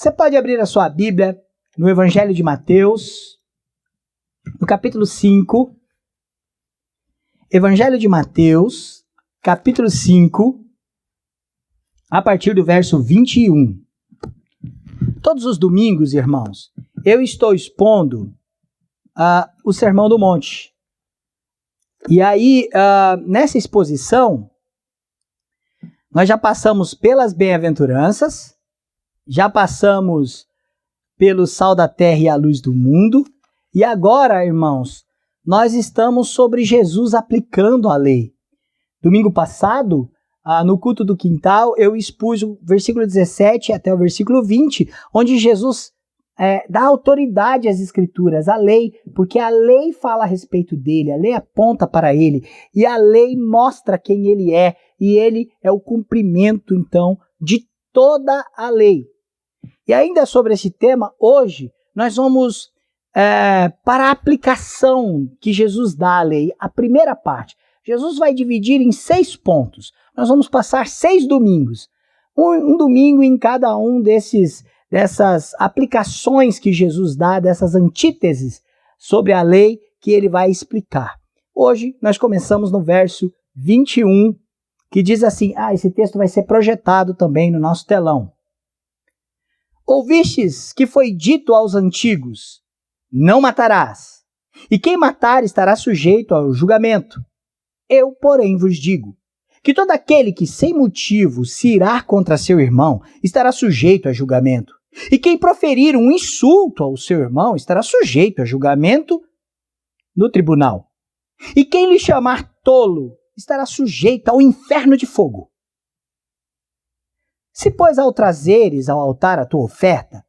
Você pode abrir a sua Bíblia no Evangelho de Mateus, no capítulo 5. Evangelho de Mateus, capítulo 5, a partir do verso 21. Todos os domingos, irmãos, eu estou expondo o Sermão do Monte. E aí, nessa exposição, nós já passamos pelas bem-aventuranças, já passamos pelo sal da terra e a luz do mundo, e agora, irmãos, nós estamos sobre Jesus aplicando a lei. Domingo passado, no culto do quintal, eu expus o versículo 17 até o versículo 20, onde Jesus dá autoridade às escrituras, à lei, porque a lei fala a respeito dele, a lei aponta para ele, e a lei mostra quem ele é, e ele é o cumprimento, então, de toda a lei. E ainda sobre esse tema, hoje, nós vamos para a aplicação que Jesus dá à lei, a primeira parte. Jesus vai dividir em 6 pontos. Nós vamos passar 6 domingos. Um domingo em cada um dessas aplicações que Jesus dá, dessas antíteses sobre a lei que ele vai explicar. Hoje nós começamos no verso 21, que diz assim, esse texto vai ser projetado também no nosso telão. Ouvistes que foi dito aos antigos, não matarás, e quem matar estará sujeito ao julgamento. Eu, porém, vos digo, que todo aquele que sem motivo se irá contra seu irmão estará sujeito a julgamento. E quem proferir um insulto ao seu irmão estará sujeito a julgamento no tribunal. E quem lhe chamar tolo estará sujeito ao inferno de fogo. Se, pois, ao trazeres ao altar a tua oferta,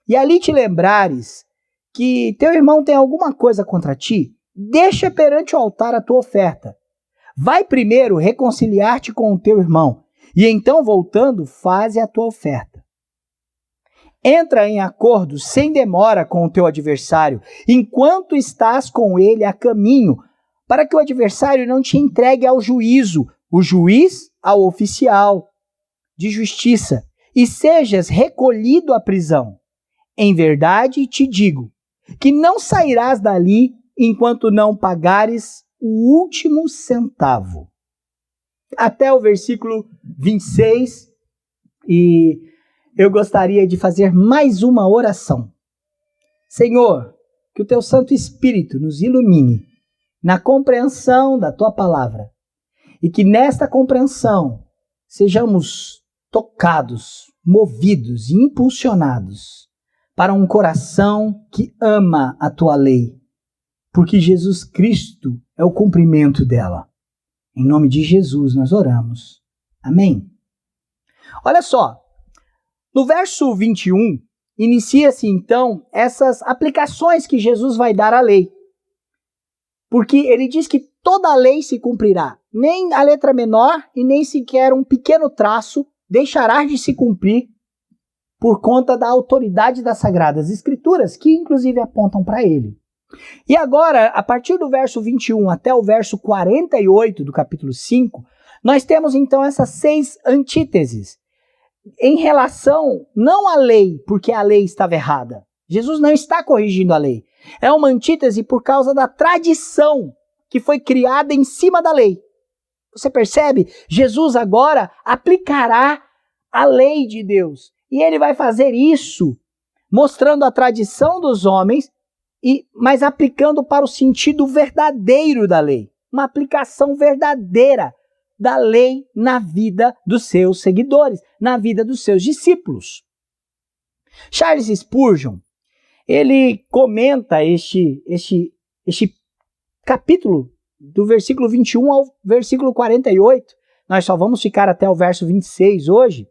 e ali te lembrares que teu irmão tem alguma coisa contra ti, deixa perante o altar a tua oferta. Vai primeiro reconciliar-te com o teu irmão, e então, voltando, faze a tua oferta. Entra em acordo sem demora com o teu adversário, enquanto estás com ele a caminho, para que o adversário não te entregue ao juízo, o juiz ao oficial de justiça, e sejas recolhido à prisão. Em verdade te digo, que não sairás dali enquanto não pagares o último centavo. Até o versículo 26, e eu gostaria de fazer mais uma oração. Senhor, que o teu Santo Espírito nos ilumine na compreensão da tua palavra, e que nesta compreensão sejamos tocados, movidos e impulsionados para um coração que ama a tua lei, porque Jesus Cristo é o cumprimento dela. Em nome de Jesus nós oramos. Amém? Olha só, no verso 21, inicia-se então essas aplicações que Jesus vai dar à lei. Porque ele diz que toda a lei se cumprirá, nem a letra menor e nem sequer um pequeno traço deixará de se cumprir por conta da autoridade das Sagradas Escrituras, que inclusive apontam para ele. E agora, a partir do verso 21 até o verso 48 do capítulo 5, nós temos então essas 6 antíteses em relação não à lei, porque a lei estava errada. Jesus não está corrigindo a lei. É uma antítese por causa da tradição que foi criada em cima da lei. Você percebe? Jesus agora aplicará a lei de Deus. E ele vai fazer isso mostrando a tradição dos homens, mas aplicando para o sentido verdadeiro da lei. Uma aplicação verdadeira da lei na vida dos seus seguidores, na vida dos seus discípulos. Charles Spurgeon, ele comenta este capítulo do versículo 21 ao versículo 48. Nós só vamos ficar até o verso 26 hoje.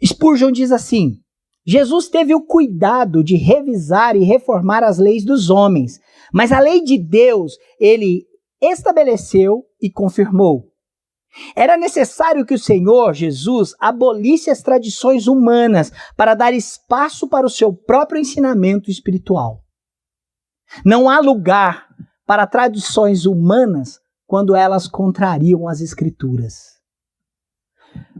Spurgeon diz assim: Jesus teve o cuidado de revisar e reformar as leis dos homens, mas a lei de Deus ele estabeleceu e confirmou. Era necessário que o Senhor Jesus abolisse as tradições humanas para dar espaço para o seu próprio ensinamento espiritual. Não há lugar para tradições humanas quando elas contrariam as Escrituras.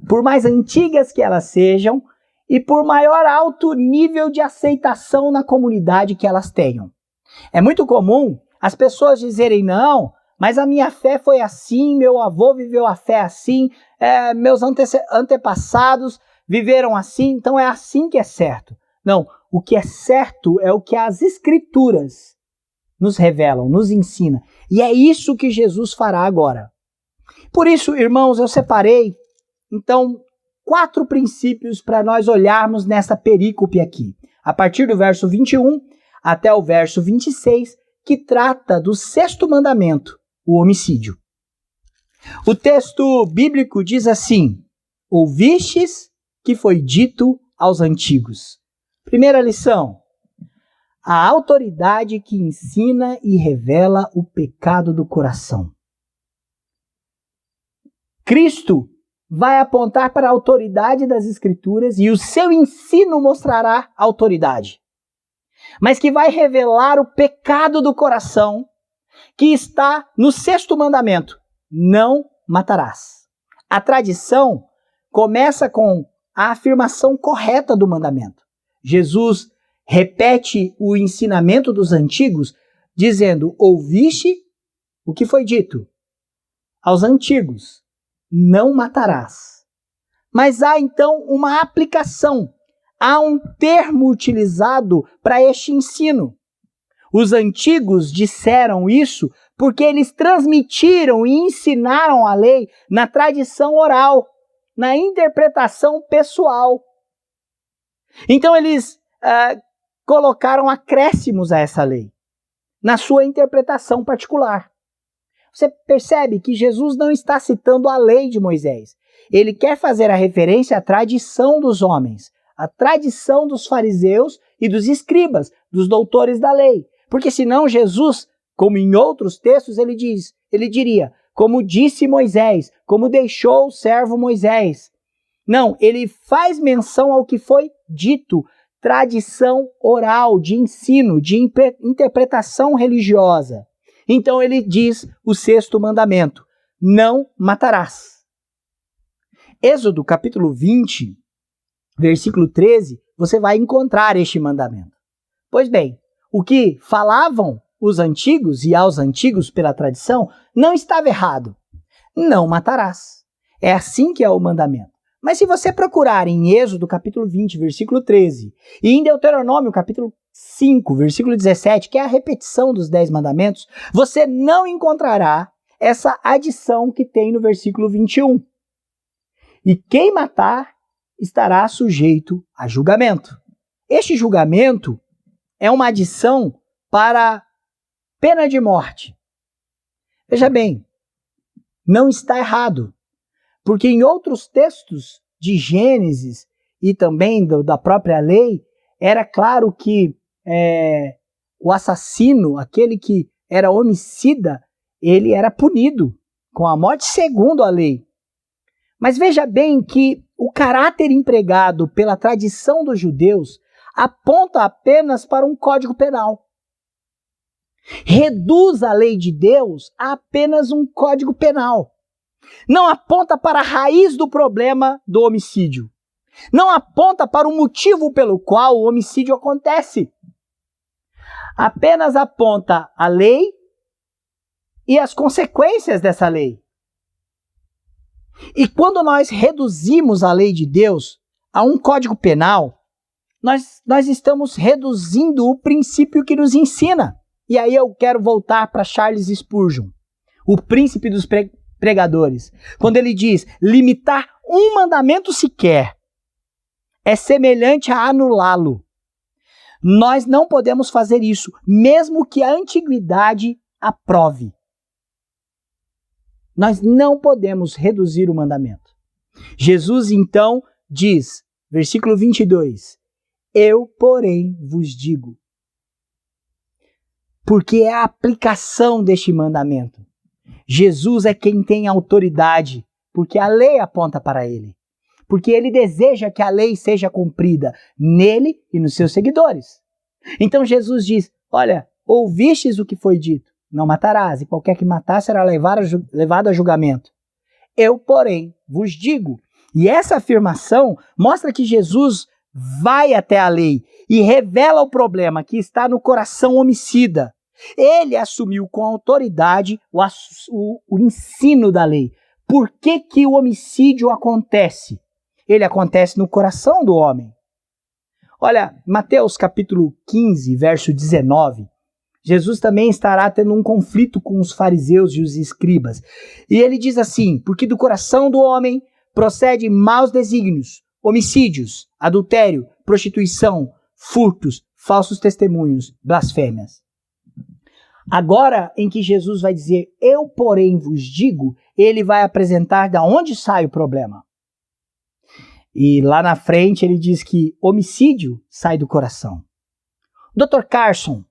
Por mais antigas que elas sejam, e por maior alto nível de aceitação na comunidade que elas tenham. É muito comum as pessoas dizerem, não, mas a minha fé foi assim, meu avô viveu a fé assim, meus antepassados viveram assim, então é assim que é certo. Não, o que é certo é o que as Escrituras nos revelam, nos ensina. E é isso que Jesus fará agora. Por isso, irmãos, eu separei, então, 4 princípios para nós olharmos nessa perícope aqui. A partir do verso 21 até o verso 26, que trata do 6º mandamento, o homicídio. O texto bíblico diz assim: ouvistes que foi dito aos antigos. Primeira lição: a autoridade que ensina e revela o pecado do coração. Cristo vai apontar para a autoridade das Escrituras e o seu ensino mostrará autoridade. Mas que vai revelar o pecado do coração que está no 6º mandamento: não matarás. A tradição começa com a afirmação correta do mandamento. Jesus repete o ensinamento dos antigos, dizendo: ouviste o que foi dito aos antigos, não matarás. Mas há então uma aplicação, há um termo utilizado para este ensino. Os antigos disseram isso porque eles transmitiram e ensinaram a lei na tradição oral, na interpretação pessoal. Então eles colocaram acréscimos a essa lei, na sua interpretação particular. Você percebe que Jesus não está citando a lei de Moisés. Ele quer fazer a referência à tradição dos homens, à tradição dos fariseus e dos escribas, dos doutores da lei. Porque senão Jesus, como em outros textos, ele diria, como disse Moisés, como deixou o servo Moisés. Não, ele faz menção ao que foi dito, tradição oral, de ensino, de interpretação religiosa. Então ele diz o 6º mandamento: não matarás. Êxodo capítulo 20, versículo 13, você vai encontrar este mandamento. Pois bem, o que falavam os antigos e aos antigos pela tradição não estava errado. Não matarás. É assim que é o mandamento. Mas se você procurar em Êxodo capítulo 20, versículo 13, e em Deuteronômio capítulo 5, versículo 17, que é a repetição dos 10 mandamentos, você não encontrará essa adição que tem no versículo 21. E quem matar estará sujeito a julgamento. Este julgamento é uma adição para pena de morte. Veja bem, não está errado, porque em outros textos de Gênesis e também da própria lei, era claro que o assassino, aquele que era homicida, ele era punido com a morte segundo a lei. Mas veja bem que o caráter empregado pela tradição dos judeus aponta apenas para um código penal. Reduz a lei de Deus a apenas um código penal. Não aponta para a raiz do problema do homicídio. Não aponta para o motivo pelo qual o homicídio acontece. Apenas aponta a lei e as consequências dessa lei. E quando nós reduzimos a lei de Deus a um código penal, nós estamos reduzindo o princípio que nos ensina. E aí eu quero voltar para Charles Spurgeon, o príncipe dos pregadores, quando ele diz: limitar um mandamento sequer é semelhante a anulá-lo. Nós não podemos fazer isso, mesmo que a antiguidade aprove. Nós não podemos reduzir o mandamento. Jesus então diz, versículo 22, eu, porém, vos digo. Porque é a aplicação deste mandamento. Jesus é quem tem autoridade, porque a lei aponta para ele. Porque ele deseja que a lei seja cumprida nele e nos seus seguidores. Então Jesus diz, olha, ouvistes o que foi dito, não matarás, e qualquer que matar será levado a julgamento. Eu, porém, vos digo. E essa afirmação mostra que Jesus vai até a lei e revela o problema que está no coração homicida. Ele assumiu com autoridade o ensino da lei. Por que que o homicídio acontece? Ele acontece no coração do homem. Olha, Mateus capítulo 15, verso 19, Jesus também estará tendo um conflito com os fariseus e os escribas. E ele diz assim: porque do coração do homem procede maus desígnios, homicídios, adultério, prostituição, furtos, falsos testemunhos, blasfêmias. Agora em que Jesus vai dizer, eu porém vos digo, ele vai apresentar de onde sai o problema. E lá na frente ele diz que homicídio sai do coração. O Dr. Carson,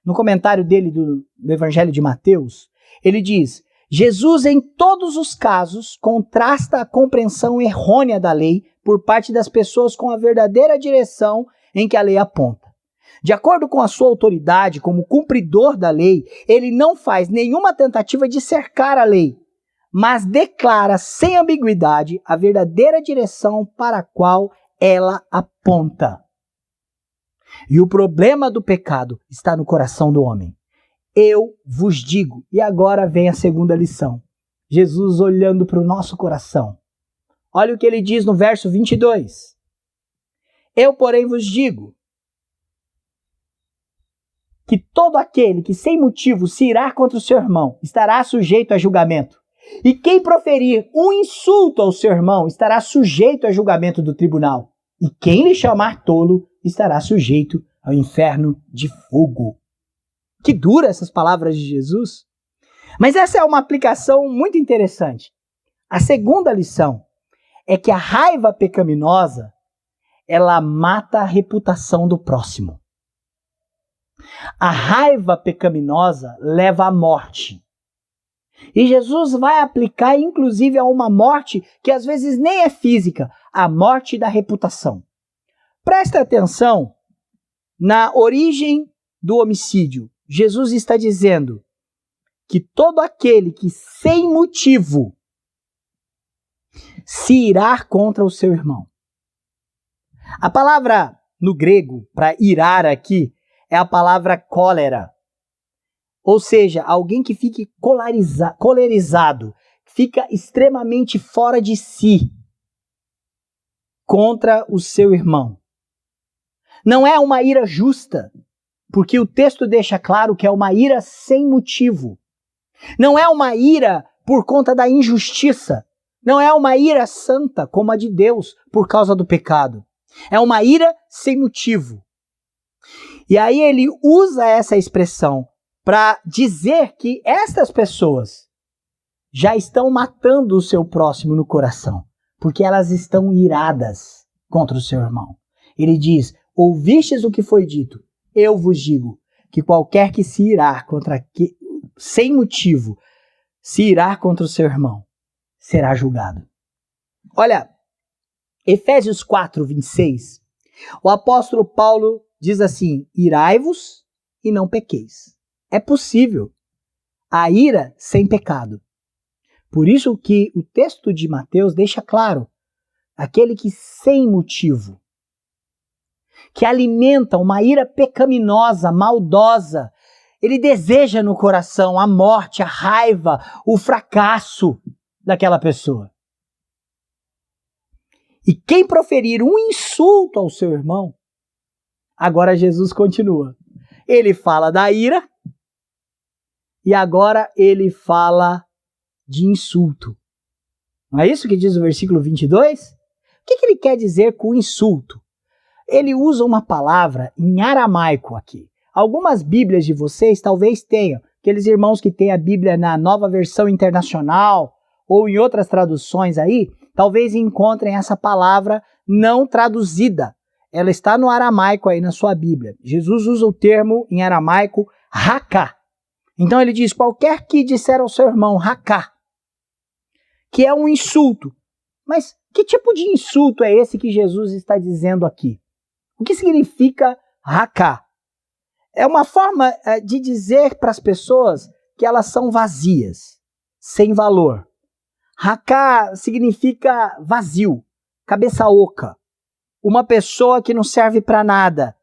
no comentário dele do Evangelho de Mateus, ele diz, Jesus em todos os casos contrasta a compreensão errônea da lei por parte das pessoas com a verdadeira direção em que a lei aponta. De acordo com a sua autoridade como cumpridor da lei, ele não faz nenhuma tentativa de cercar a lei, mas declara sem ambiguidade a verdadeira direção para a qual ela aponta. E o problema do pecado está no coração do homem. Eu vos digo, e agora vem a segunda lição. Jesus olhando para o nosso coração. Olha o que ele diz no verso 22. Eu, porém, vos digo que todo aquele que sem motivo se irá contra o seu irmão estará sujeito a julgamento. E quem proferir um insulto ao seu irmão estará sujeito a julgamento do tribunal. E quem lhe chamar tolo estará sujeito ao inferno de fogo. Que dura essas palavras de Jesus. Mas essa é uma aplicação muito interessante. A segunda lição é que a raiva pecaminosa, ela mata a reputação do próximo. A raiva pecaminosa leva à morte. E Jesus vai aplicar inclusive a uma morte que às vezes nem é física, a morte da reputação. Presta atenção na origem do homicídio. Jesus está dizendo que todo aquele que sem motivo se irá contra o seu irmão. A palavra no grego para irar aqui é a palavra cólera. Ou seja, alguém que fique colerizado, fica extremamente fora de si contra o seu irmão. Não é uma ira justa, porque o texto deixa claro que é uma ira sem motivo. Não é uma ira por conta da injustiça. Não é uma ira santa como a de Deus por causa do pecado. É uma ira sem motivo. E aí ele usa essa expressão para dizer que estas pessoas já estão matando o seu próximo no coração, porque elas estão iradas contra o seu irmão. Ele diz, ouvistes o que foi dito, eu vos digo, que qualquer que se irá sem motivo, se irá contra o seu irmão, será julgado. Olha, Efésios 4, 26, o apóstolo Paulo diz assim, irai-vos e não pequeis. É possível a ira sem pecado. Por isso que o texto de Mateus deixa claro, aquele que sem motivo, que alimenta uma ira pecaminosa, maldosa, ele deseja no coração a morte, a raiva, o fracasso daquela pessoa. E quem proferir um insulto ao seu irmão, agora Jesus continua. Ele fala da ira e agora ele fala de insulto. Não é isso que diz o versículo 22? O que ele quer dizer com insulto? Ele usa uma palavra em aramaico aqui. Algumas bíblias de vocês talvez tenham. Aqueles irmãos que têm a Bíblia na Nova Versão Internacional ou em outras traduções aí, talvez encontrem essa palavra não traduzida. Ela está no aramaico aí na sua Bíblia. Jesus usa o termo em aramaico raká. Então ele diz, qualquer que disser ao seu irmão raká, que é um insulto. Mas que tipo de insulto é esse que Jesus está dizendo aqui? O que significa raká? É uma forma de dizer para as pessoas que elas são vazias, sem valor. Raká significa vazio, cabeça oca. uma pessoa que não serve para nada.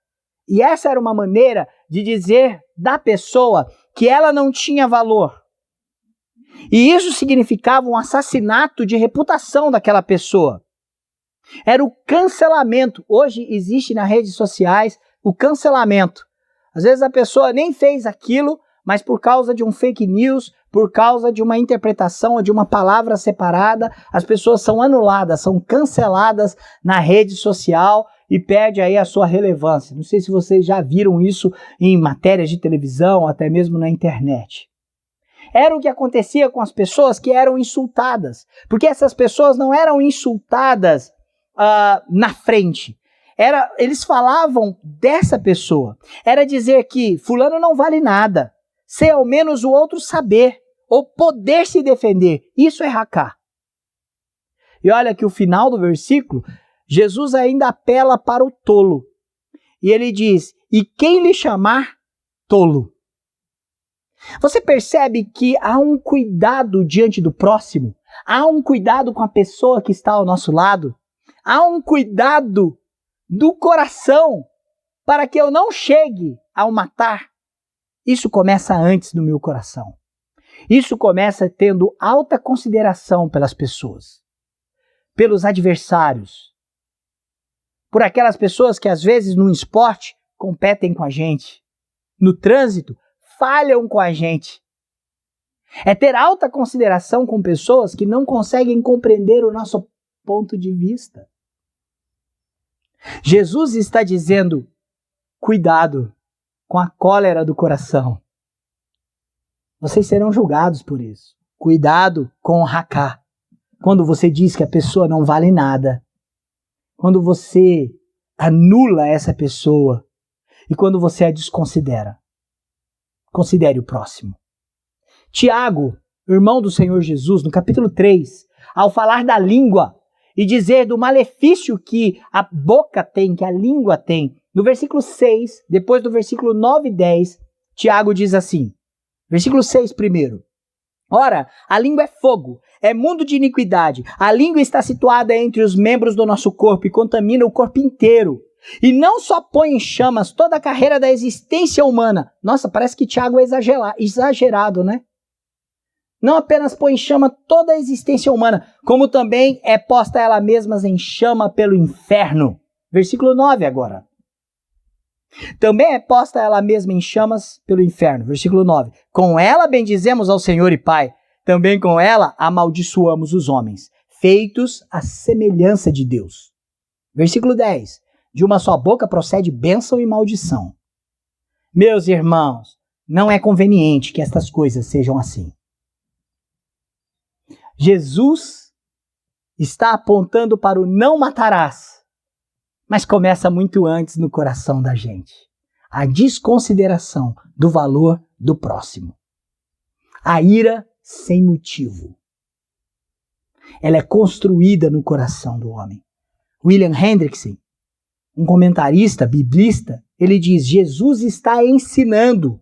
E essa era uma maneira de dizer da pessoa que ela não tinha valor. E isso significava um assassinato de reputação daquela pessoa. Era o cancelamento. Hoje existe nas redes sociais o cancelamento. Às vezes a pessoa nem fez aquilo, mas por causa de um fake news, por causa de uma interpretação ou de uma palavra separada, as pessoas são anuladas, são canceladas na rede social e perde aí a sua relevância. Não sei se vocês já viram isso em matérias de televisão, até mesmo na internet. Era o que acontecia com as pessoas que eram insultadas, porque essas pessoas não eram insultadas na frente. Eles falavam dessa pessoa. Era dizer que fulano não vale nada, sem ao menos o outro saber, ou poder se defender. Isso é racar. E olha que o final do versículo, Jesus ainda apela para o tolo. E ele diz, e quem lhe chamar tolo? Você percebe que há um cuidado diante do próximo? Há um cuidado com a pessoa que está ao nosso lado? Há um cuidado do coração para que eu não chegue ao matar. Isso começa antes no meu coração. Isso começa tendo alta consideração pelas pessoas, pelos adversários, por aquelas pessoas que às vezes no esporte competem com a gente, no trânsito falham com a gente. É ter alta consideração com pessoas que não conseguem compreender o nosso ponto de vista. Jesus está dizendo, cuidado com a cólera do coração. Vocês serão julgados por isso. Cuidado com o racar. Quando você diz que a pessoa não vale nada. Quando você anula essa pessoa. E quando você a desconsidera. Considere o próximo. Tiago, irmão do Senhor Jesus, no capítulo 3, ao falar da língua e dizer do malefício que a boca tem, que a língua tem, no versículo 6, depois do versículo 9 e 10, Tiago diz assim, versículo 6 primeiro, ora, a língua é fogo, é mundo de iniquidade, a língua está situada entre os membros do nosso corpo e contamina o corpo inteiro. E não só põe em chamas toda a carreira da existência humana. Nossa, parece que Tiago é exagerado, né? Não apenas põe em chama toda a existência humana, como também é posta ela mesma em chama pelo inferno. Versículo 9 agora. Também é posta ela mesma em chamas pelo inferno. Versículo 9. Com ela bendizemos ao Senhor e Pai. Também com ela amaldiçoamos os homens, feitos à semelhança de Deus. Versículo 10. De uma só boca procede bênção e maldição. Meus irmãos, não é conveniente que estas coisas sejam assim. Jesus está apontando para o não matarás, mas começa muito antes no coração da gente. A desconsideração do valor do próximo. A ira sem motivo. Ela é construída no coração do homem. William Hendrickson, um comentarista, biblista, ele diz, Jesus está ensinando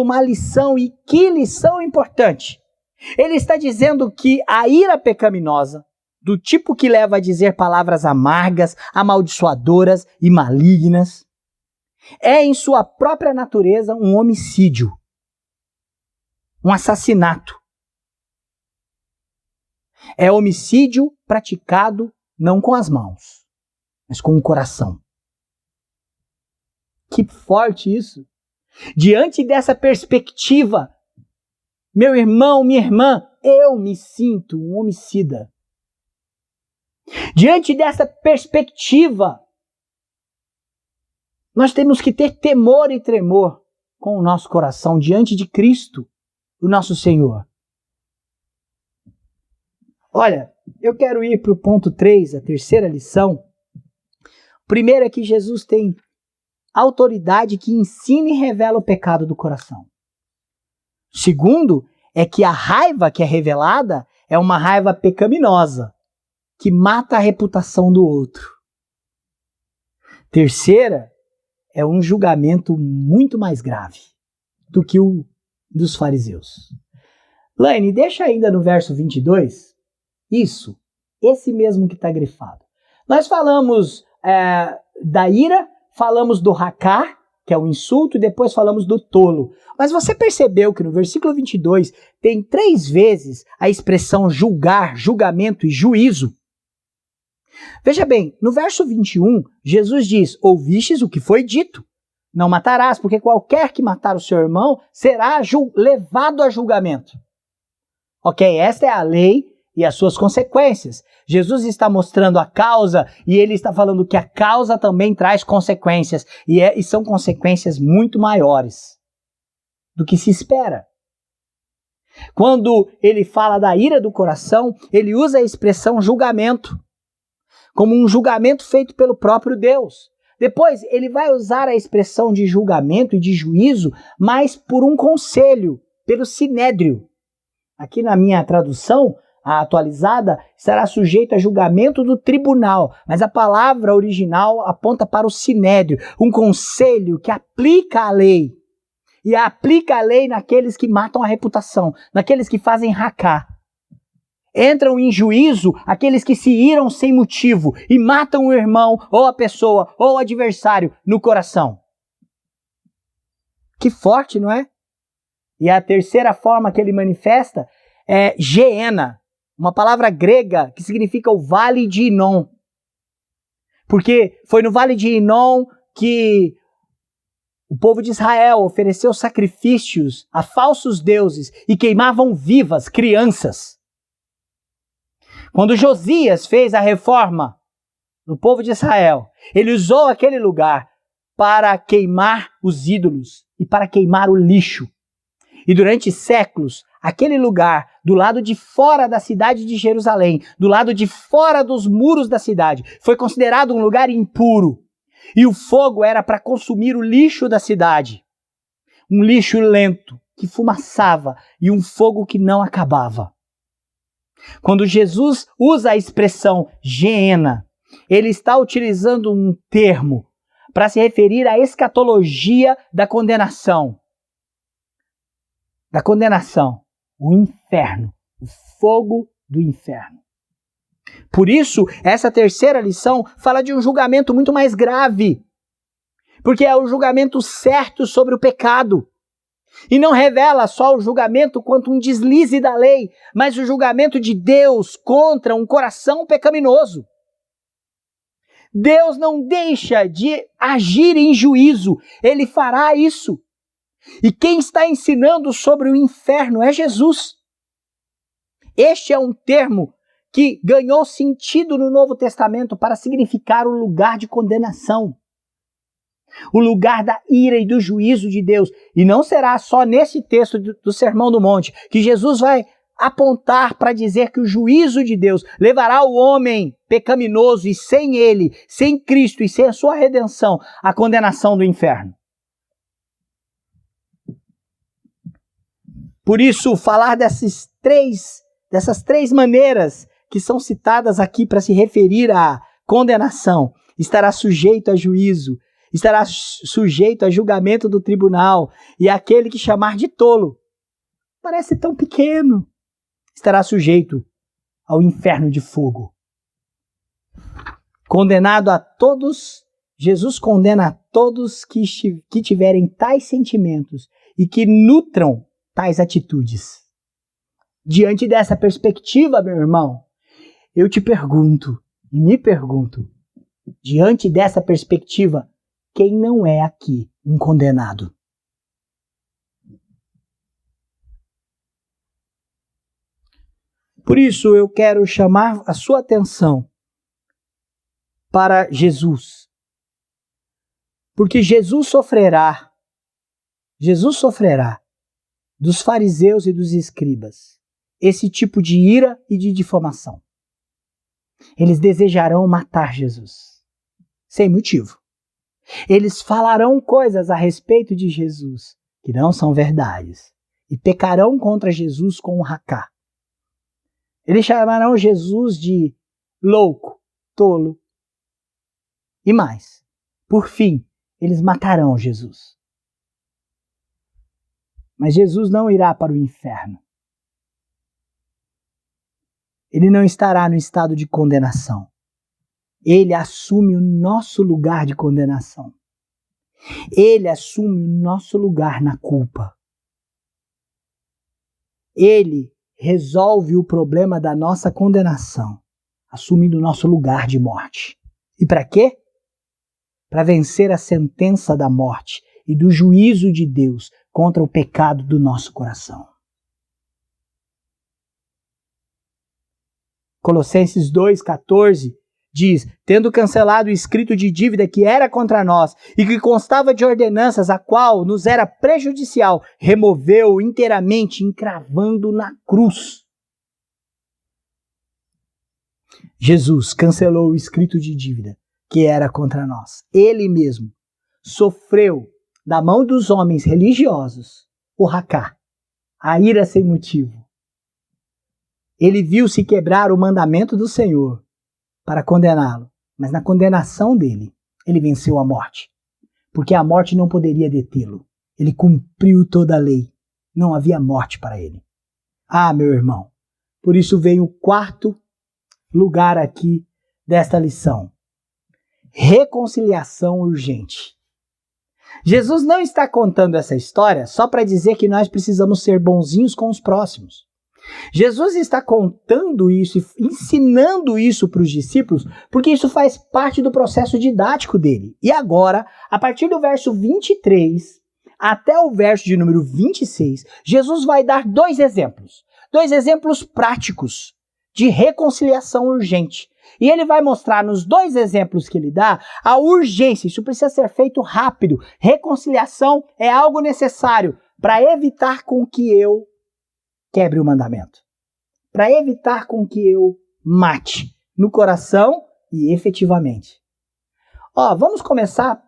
uma lição, e que lição importante. Ele está dizendo que a ira pecaminosa, do tipo que leva a dizer palavras amargas, amaldiçoadoras e malignas, é em sua própria natureza um homicídio, um assassinato. É homicídio praticado não com as mãos, mas com o coração. Que forte isso! Diante dessa perspectiva, meu irmão, minha irmã, eu me sinto um homicida. Diante dessa perspectiva, nós temos que ter temor e tremor com o nosso coração diante de Cristo, o nosso Senhor. Olha, eu quero ir para o ponto 3, a terceira lição. O primeiro é que Jesus tem autoridade que ensina e revela o pecado do coração. O segundo é que a raiva que é revelada é uma raiva pecaminosa, que mata a reputação do outro. Terceira é um julgamento muito mais grave do que o dos fariseus. Laine, deixa ainda no verso 22 isso. Esse mesmo que está grifado. Nós falamos da ira, falamos do racar, que é o insulto, e depois falamos do tolo. Mas você percebeu que no versículo 22 tem 3 vezes a expressão julgar, julgamento e juízo? Veja bem, no verso 21, Jesus diz, ouvistes o que foi dito. Não matarás, porque qualquer que matar o seu irmão será levado a julgamento. Ok, esta é a lei e as suas consequências. Jesus está mostrando a causa e ele está falando que a causa também traz consequências. E são consequências muito maiores do que se espera. Quando ele fala da ira do coração, ele usa a expressão julgamento, como um julgamento feito pelo próprio Deus. Depois, ele vai usar a expressão de julgamento e de juízo, mas por um conselho, pelo sinédrio. Aqui na minha tradução, a atualizada, estará sujeito a julgamento do tribunal, mas a palavra original aponta para o sinédrio, um conselho que aplica a lei. E aplica a lei naqueles que matam a reputação, naqueles que fazem racar. Entram em juízo aqueles que se iram sem motivo e matam o irmão, ou a pessoa, ou o adversário no coração. Que forte, não é? E a terceira forma que ele manifesta é Geena, uma palavra grega que significa o Vale de Inom. Porque foi no Vale de Inom que o povo de Israel ofereceu sacrifícios a falsos deuses e queimavam vivas crianças. Quando Josias fez a reforma do povo de Israel, ele usou aquele lugar para queimar os ídolos e para queimar o lixo. E durante séculos, aquele lugar, do lado de fora da cidade de Jerusalém, do lado de fora dos muros da cidade, foi considerado um lugar impuro. E o fogo era para consumir o lixo da cidade. Um lixo lento, que fumaçava, e um fogo que não acabava. Quando Jesus usa a expressão Geena, ele está utilizando um termo para se referir à escatologia da condenação. Da condenação, o inferno, o fogo do inferno. Por isso, essa terceira lição fala de um julgamento muito mais grave, porque é o julgamento certo sobre o pecado. E não revela só o julgamento quanto um deslize da lei, mas o julgamento de Deus contra um coração pecaminoso. Deus não deixa de agir em juízo, ele fará isso. E quem está ensinando sobre o inferno é Jesus. Este é um termo que ganhou sentido no Novo Testamento para significar o lugar de condenação. O lugar da ira e do juízo de Deus. E não será só nesse texto do Sermão do Monte que Jesus vai apontar para dizer que o juízo de Deus levará o homem pecaminoso e sem ele, sem Cristo e sem a sua redenção, à condenação do inferno. Por isso, falar dessas três maneiras que são citadas aqui para se referir à condenação, estará sujeito a juízo, estará sujeito a julgamento do tribunal, e aquele que chamar de tolo, parece tão pequeno, estará sujeito ao inferno de fogo. Condenado a todos, Jesus condena a todos que tiverem tais sentimentos e que nutram tais atitudes. Diante dessa perspectiva, meu irmão, eu te pergunto e me pergunto, diante dessa perspectiva, quem não é aqui um condenado? Por isso eu quero chamar a sua atenção para Jesus. Porque Jesus sofrerá dos fariseus e dos escribas esse tipo de ira e de difamação. Eles desejarão matar Jesus, sem motivo. Eles falarão coisas a respeito de Jesus que não são verdades e pecarão contra Jesus com um racá. Eles chamarão Jesus de louco, tolo e mais. Por fim, eles matarão Jesus. Mas Jesus não irá para o inferno. ele não estará no estado de condenação. Ele assume o nosso lugar de condenação. Ele assume o nosso lugar na culpa. Ele resolve o problema da nossa condenação, assumindo o nosso lugar de morte. E para quê? Para vencer a sentença da morte e do juízo de Deus contra o pecado do nosso coração. Colossenses 2,14 diz: tendo cancelado o escrito de dívida que era contra nós e que constava de ordenanças, a qual nos era prejudicial, removeu inteiramente, encravando na cruz. Jesus cancelou o escrito de dívida que era contra nós. Ele mesmo sofreu da mão dos homens religiosos o racá, a ira sem motivo. Ele viu-se quebrar o mandamento do Senhor para condená-lo, mas na condenação dele, ele venceu a morte, porque a morte não poderia detê-lo. Ele cumpriu toda a lei, não havia morte para ele. Ah, meu irmão, por isso vem o quarto lugar aqui desta lição: reconciliação urgente. Jesus não está contando essa história só para dizer que nós precisamos ser bonzinhos com os próximos. Jesus está contando isso e ensinando isso para os discípulos porque isso faz parte do processo didático dele. E agora, a partir do verso 23 até o verso de número 26, Jesus vai dar dois exemplos práticos de reconciliação urgente. E ele vai mostrar nos dois exemplos que ele dá a urgência. Isso precisa ser feito rápido. Reconciliação é algo necessário para evitar com que eu quebre o mandamento. Para evitar com que eu mate no coração e efetivamente. Vamos começar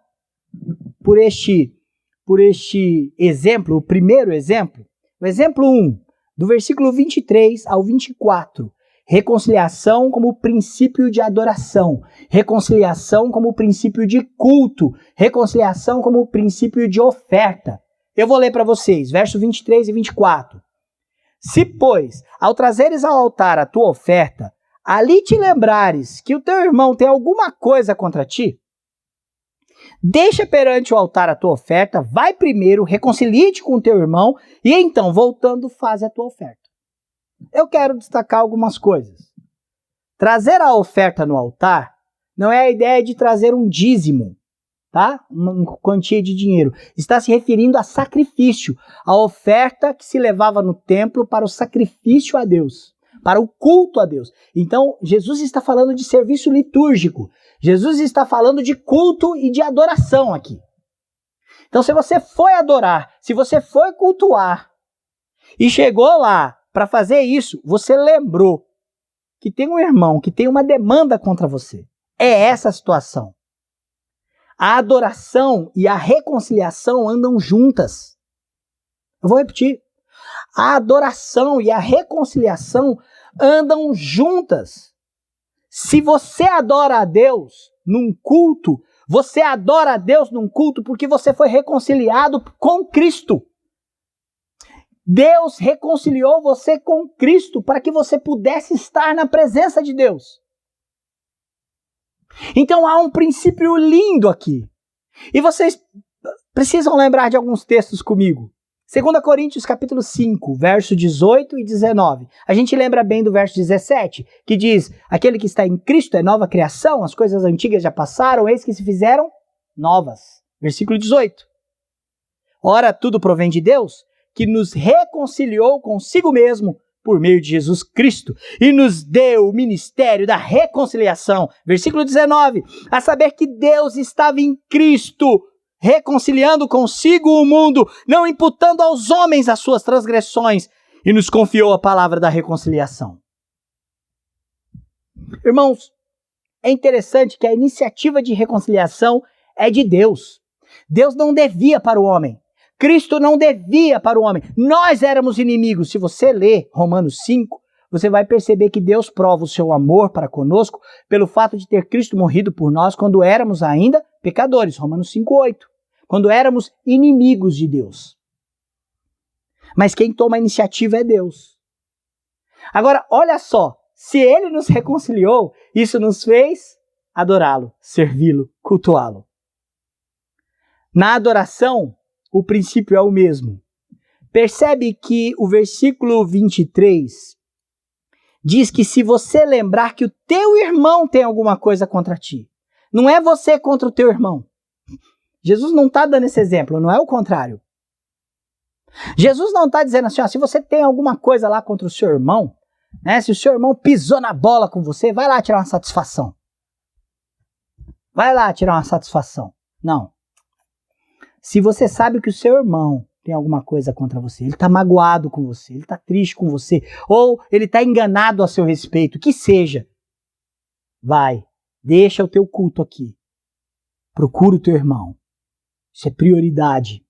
por este exemplo, o primeiro exemplo. O exemplo 1, do versículo 23 ao 24. Reconciliação como princípio de adoração, reconciliação como princípio de culto, reconciliação como princípio de oferta. Eu vou ler para vocês, versos 23 e 24. Se, pois, ao trazeres ao altar a tua oferta, ali te lembrares que o teu irmão tem alguma coisa contra ti, deixa perante o altar a tua oferta, vai primeiro, reconcilie-te com o teu irmão e então, voltando, faz a tua oferta. Eu quero destacar algumas coisas. Trazer a oferta no altar não é a ideia de trazer um dízimo, tá? Uma quantia de dinheiro. Está se referindo a sacrifício, a oferta que se levava no templo para o sacrifício a Deus, para o culto a Deus. Então, Jesus está falando de serviço litúrgico. Jesus está falando de culto e de adoração aqui. Então, se você foi adorar, se você foi cultuar e chegou lá para fazer isso, você lembrou que tem um irmão que tem uma demanda contra você. É essa a situação. A adoração e a reconciliação andam juntas. Eu vou repetir. A adoração e a reconciliação andam juntas. Se você adora a Deus num culto, você adora a Deus num culto porque você foi reconciliado com Cristo. Deus reconciliou você com Cristo para que você pudesse estar na presença de Deus. Então há um princípio lindo aqui. E vocês precisam lembrar de alguns textos comigo. 2 Coríntios capítulo 5, verso 18 e 19. A gente lembra bem do verso 17, que diz: aquele que está em Cristo é nova criação, as coisas antigas já passaram, eis que se fizeram novas. Versículo 18. Ora, tudo provém de Deus, que nos reconciliou consigo mesmo por meio de Jesus Cristo e nos deu o ministério da reconciliação. Versículo 19, a saber que Deus estava em Cristo, reconciliando consigo o mundo, não imputando aos homens as suas transgressões, e nos confiou a palavra da reconciliação. Irmãos, é interessante que a iniciativa de reconciliação é de Deus. Deus não devia para o homem. Cristo não devia para o homem. Nós éramos inimigos. Se você ler Romanos 5, você vai perceber que Deus prova o seu amor para conosco pelo fato de ter Cristo morrido por nós quando éramos ainda pecadores. Romanos 5:8. Quando éramos inimigos de Deus. Mas quem toma a iniciativa é Deus. Agora, olha só. se ele nos reconciliou, isso nos fez adorá-lo, servi-lo, cultuá-lo. Na adoração, o princípio é o mesmo. Percebe que o versículo 23 diz que se você lembrar que o teu irmão tem alguma coisa contra ti, não é você contra o teu irmão. Jesus não está dando esse exemplo, não é o contrário. Jesus não está dizendo assim, ó, se você tem alguma coisa lá contra o seu irmão, né, se o seu irmão pisou na bola com você, vai lá tirar uma satisfação. Vai lá tirar uma satisfação. Não. Se você sabe que o seu irmão tem alguma coisa contra você, ele está magoado com você, ele está triste com você, ou ele está enganado a seu respeito, que seja, vai, deixa o teu culto aqui. Procura o teu irmão. Isso é prioridade.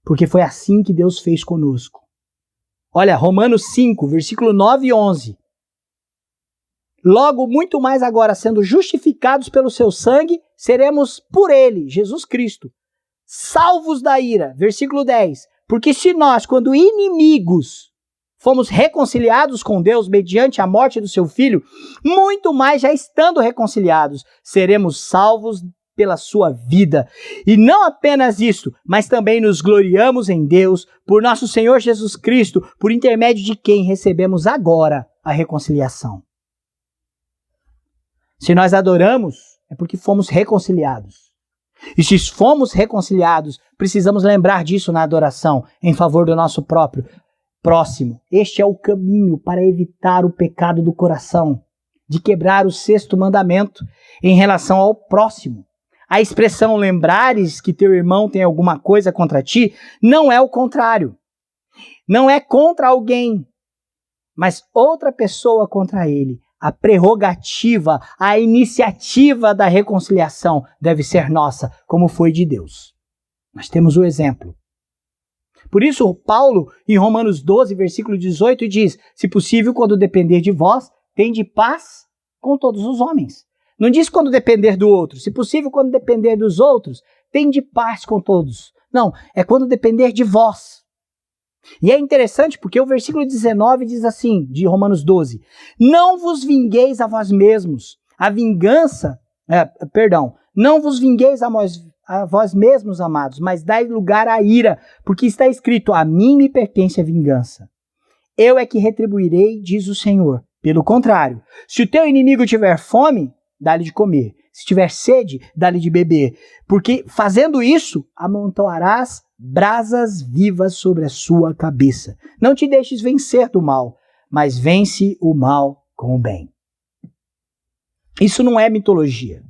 Porque foi assim que Deus fez conosco. Olha, Romanos 5, versículo 9 e 11. Logo, muito mais agora, sendo justificados pelo seu sangue, seremos por ele, Jesus Cristo, salvos da ira. Versículo 10. Porque se nós, quando inimigos, fomos reconciliados com Deus mediante a morte do seu Filho, muito mais, já estando reconciliados, seremos salvos pela sua vida. E não apenas isso, mas também nos gloriamos em Deus, por nosso Senhor Jesus Cristo, por intermédio de quem recebemos agora a reconciliação. Se nós adoramos, é porque fomos reconciliados. E se fomos reconciliados, precisamos lembrar disso na adoração, em favor do nosso próximo. Este é o caminho para evitar o pecado do coração, de quebrar o 6º mandamento em relação ao próximo. A expressão lembrares que teu irmão tem alguma coisa contra ti, não é o contrário. Não é contra alguém, mas outra pessoa contra ele. A prerrogativa, a iniciativa da reconciliação deve ser nossa, como foi de Deus. Nós temos o exemplo. Por isso, Paulo, em Romanos 12, versículo 18, diz, se possível, quando depender de vós, tende paz com todos os homens. Não diz quando depender do outro. Se possível, quando depender dos outros, tende paz com todos. Não, é quando depender de vós. E é interessante porque o versículo 19 diz assim, de Romanos 12, não vos vingueis a vós mesmos. Não vos vingueis a vós mesmos, amados, mas dai lugar à ira, porque está escrito, a mim me pertence a vingança. Eu é que retribuirei, diz o Senhor. Pelo contrário, se o teu inimigo tiver fome, dá-lhe de comer. Se tiver sede, dá-lhe de beber. Porque fazendo isso, amontoarás brasas vivas sobre a sua cabeça. Não te deixes vencer do mal, mas vence o mal com o bem. Isso não é mitologia.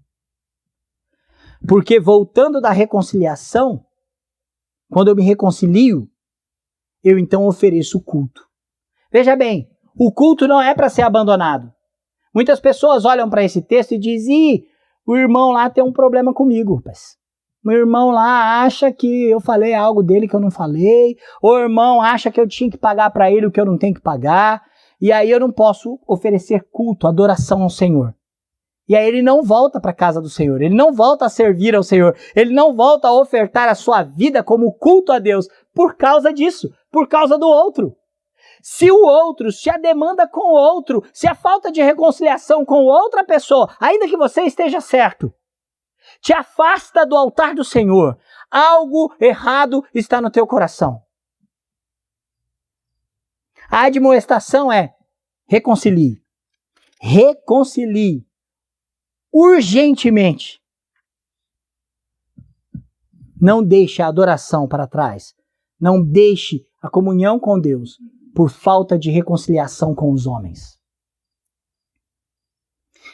Porque voltando da reconciliação, quando eu me reconcilio, eu então ofereço o culto. Veja bem, o culto não é para ser abandonado. Muitas pessoas olham para esse texto e dizem, o irmão lá tem um problema comigo, rapaz. Meu irmão lá acha que eu falei algo dele que eu não falei, o irmão acha que eu tinha que pagar para ele o que eu não tenho que pagar, e aí eu não posso oferecer culto, adoração ao Senhor. E aí ele não volta para a casa do Senhor, ele não volta a servir ao Senhor, ele não volta a ofertar a sua vida como culto a Deus por causa disso, por causa do outro. Se o outro, se a demanda com o outro, se a falta de reconciliação com outra pessoa, ainda que você esteja certo, te afasta do altar do Senhor, algo errado está no teu coração. A admoestação é, reconcilie. Reconcilie. Urgentemente. Não deixe a adoração para trás. Não deixe a comunhão com Deus por falta de reconciliação com os homens.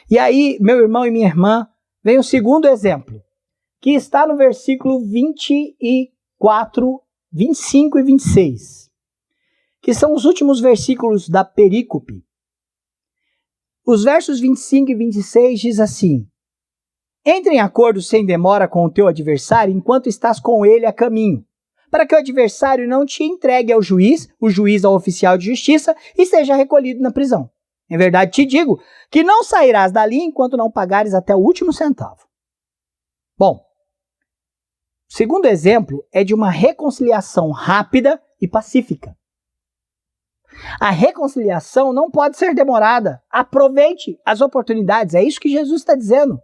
E aí, meu irmão e minha irmã, vem o segundo exemplo, que está no versículo 24, 25 e 26, que são os últimos versículos da perícope. Os versos 25 e 26 diz assim, entre em acordo sem demora com o teu adversário enquanto estás com ele a caminho, para que o adversário não te entregue ao juiz, o juiz ao oficial de justiça, e seja recolhido na prisão. Em verdade te digo que não sairás dali enquanto não pagares até o último centavo. Bom, o segundo exemplo é de uma reconciliação rápida e pacífica. A reconciliação não pode ser demorada. Aproveite as oportunidades. É isso que Jesus está dizendo.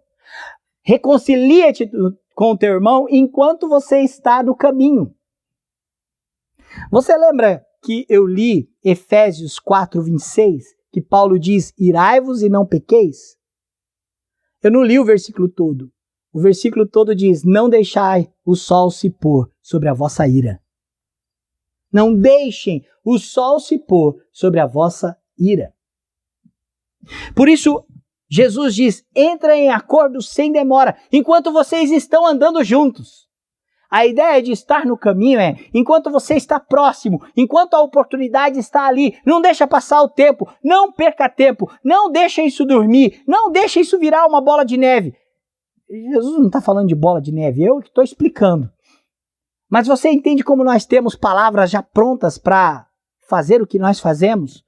Reconcilia-te com o teu irmão enquanto você está no caminho. Você lembra que eu li Efésios 4:26, que Paulo diz, irai-vos e não pequeis? Eu não li o versículo todo. O versículo todo diz, não deixai o sol se pôr sobre a vossa ira. Não deixem o sol se pôr sobre a vossa ira. Por isso, Jesus diz, entra em acordo sem demora, enquanto vocês estão andando juntos. A ideia de estar no caminho é, enquanto você está próximo, enquanto a oportunidade está ali, não deixa passar o tempo, não perca tempo, não deixa isso dormir, não deixa isso virar uma bola de neve. Jesus não está falando de bola de neve, eu que estou explicando. Mas você entende como nós temos palavras já prontas para fazer o que nós fazemos?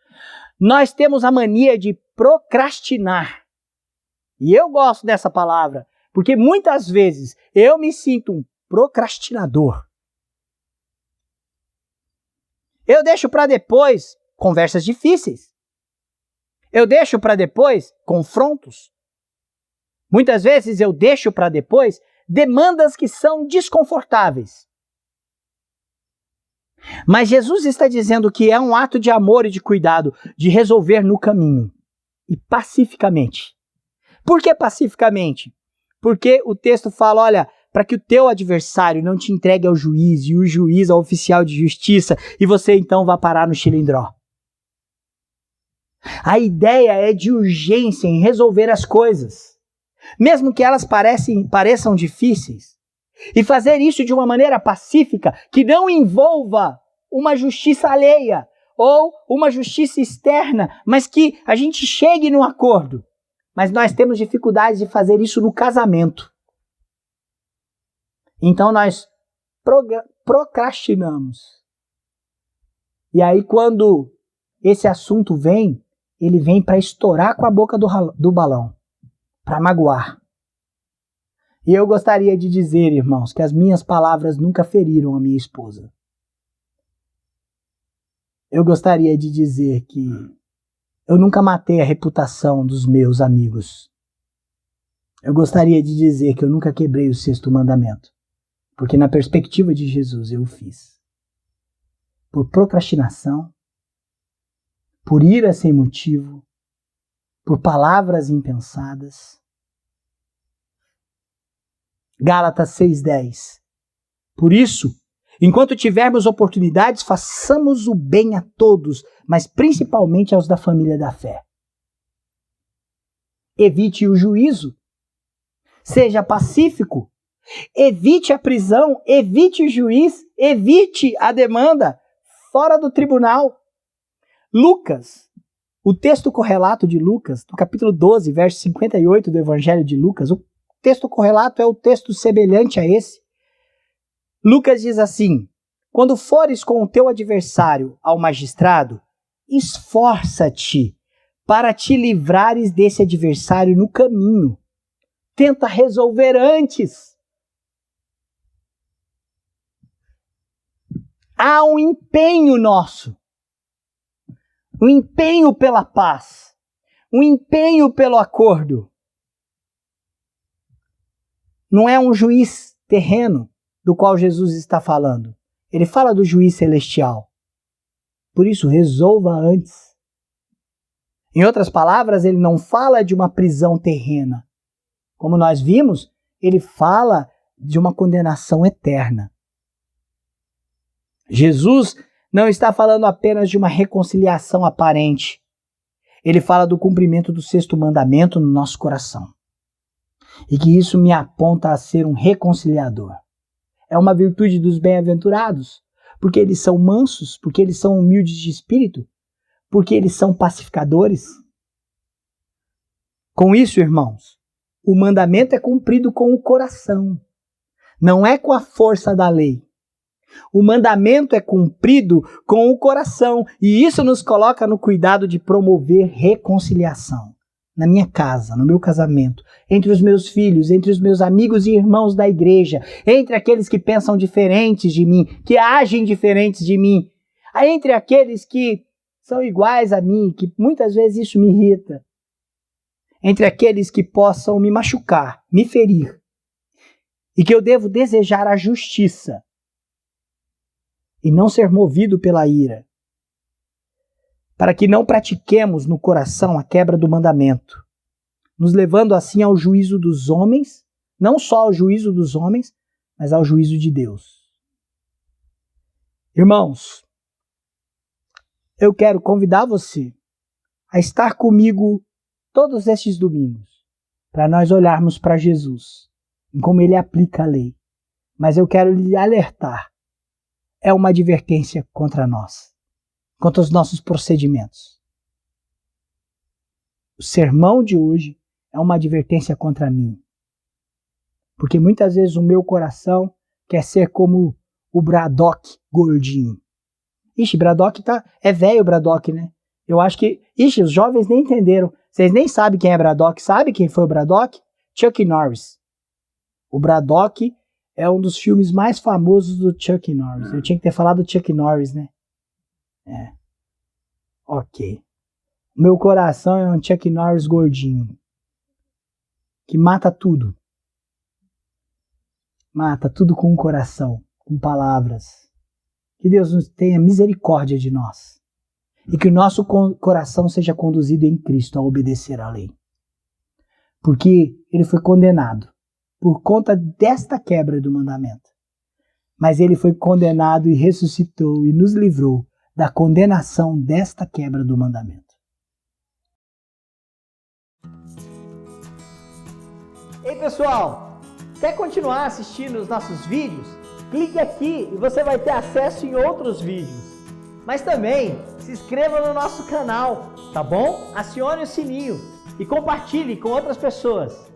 Nós temos a mania de procrastinar. E eu gosto dessa palavra, porque muitas vezes eu me sinto um procrastinador. Eu deixo para depois conversas difíceis. Eu deixo para depois confrontos. Muitas vezes eu deixo para depois demandas que são desconfortáveis. Mas Jesus está dizendo que é um ato de amor e de cuidado, de resolver no caminho e pacificamente. Por que pacificamente? Porque o texto fala, olha, para que o teu adversário não te entregue ao juiz e o juiz ao oficial de justiça e você então vá parar no xilindró. A ideia é de urgência em resolver as coisas, mesmo que elas pareçam difíceis. E fazer isso de uma maneira pacífica, que não envolva uma justiça alheia ou uma justiça externa, mas que a gente chegue num acordo. Mas nós temos dificuldade de fazer isso no casamento. Então nós procrastinamos. E aí quando esse assunto vem, ele vem para estourar com a boca do balão, para magoar. E eu gostaria de dizer, irmãos, que as minhas palavras nunca feriram a minha esposa. Eu gostaria de dizer que eu nunca matei a reputação dos meus amigos. Eu gostaria de dizer que eu nunca quebrei o 6º mandamento. Porque na perspectiva de Jesus eu o fiz. Por procrastinação, por ira sem motivo, por palavras impensadas. Gálatas 6:10. Por isso, enquanto tivermos oportunidades, façamos o bem a todos, mas principalmente aos da família da fé. Evite o juízo. Seja pacífico. Evite a prisão, evite o juiz, evite a demanda fora do tribunal. Lucas, o texto correlato de Lucas, no capítulo 12, verso 58 do Evangelho de Lucas, o texto correlato é o texto semelhante a esse. Lucas diz assim, quando fores com o teu adversário ao magistrado, esforça-te para te livrares desse adversário no caminho. Tenta resolver antes. Há um empenho nosso, um empenho pela paz, um empenho pelo acordo. Não é um juiz terreno do qual Jesus está falando. Ele fala do juiz celestial. Por isso, resolva antes. Em outras palavras, ele não fala de uma prisão terrena. Como nós vimos, ele fala de uma condenação eterna. Jesus não está falando apenas de uma reconciliação aparente. Ele fala do cumprimento do 6º mandamento no nosso coração. E que isso me aponta a ser um reconciliador. É uma virtude dos bem-aventurados, porque eles são mansos, porque eles são humildes de espírito, porque eles são pacificadores. Com isso, irmãos, o mandamento é cumprido com o coração, não é com a força da lei. O mandamento é cumprido com o coração, e isso nos coloca no cuidado de promover reconciliação. Na minha casa, no meu casamento, entre os meus filhos, entre os meus amigos e irmãos da igreja, entre aqueles que pensam diferentes de mim, que agem diferentes de mim, entre aqueles que são iguais a mim, que muitas vezes isso me irrita. Entre aqueles que possam me machucar, me ferir, e que eu devo desejar a justiça e não ser movido pela ira, para que não pratiquemos no coração a quebra do mandamento, nos levando assim ao juízo dos homens, não só ao juízo dos homens, mas ao juízo de Deus. Irmãos, eu quero convidar você a estar comigo todos estes domingos, para nós olharmos para Jesus, em como ele aplica a lei. Mas eu quero lhe alertar, é uma advertência contra nós, contra os nossos procedimentos. O sermão de hoje é uma advertência contra mim, porque muitas vezes o meu coração quer ser como o Braddock gordinho. Ixi, Braddock é velho o Braddock, né? Eu acho que... Ixi, os jovens nem entenderam. Vocês nem sabem quem é Braddock. Sabe quem foi o Braddock? Chuck Norris. O Braddock é um dos filmes mais famosos do Chuck Norris. Eu tinha que ter falado do Chuck Norris, né? É. Ok. O meu coração é um Chuck Norris gordinho. Que mata tudo. Mata tudo com o coração. Com palavras. Que Deus nos tenha misericórdia de nós. E que o nosso coração seja conduzido em Cristo a obedecer à lei. Porque ele foi condenado por conta desta quebra do mandamento. Mas ele foi condenado e ressuscitou e nos livrou da condenação desta quebra do mandamento. Ei pessoal, quer continuar assistindo os nossos vídeos? Clique aqui e você vai ter acesso em outros vídeos. Mas também se inscreva no nosso canal, tá bom? Acione o sininho e compartilhe com outras pessoas.